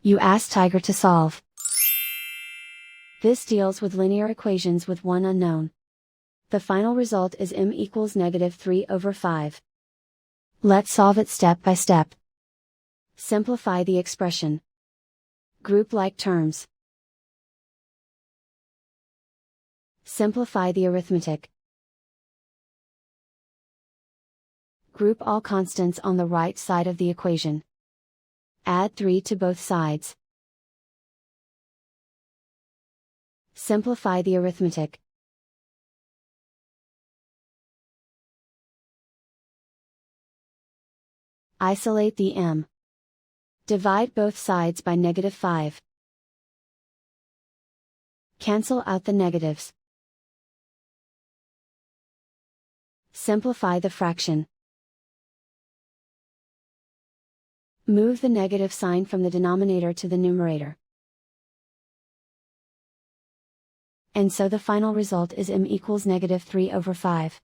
You ask Tiger to solve. This deals with linear equations with one unknown. The final result is m equals -3/5. Let's solve it step by step. Simplify the expression. Group like terms. Simplify the arithmetic. Group all constants on the right side of the equation. Add 3 to both sides. Simplify the arithmetic. Isolate the m. Divide both sides by -5. Cancel out the negatives. Simplify the fraction. Move the negative sign from the denominator to the numerator. And so the final result is m equals -3/5.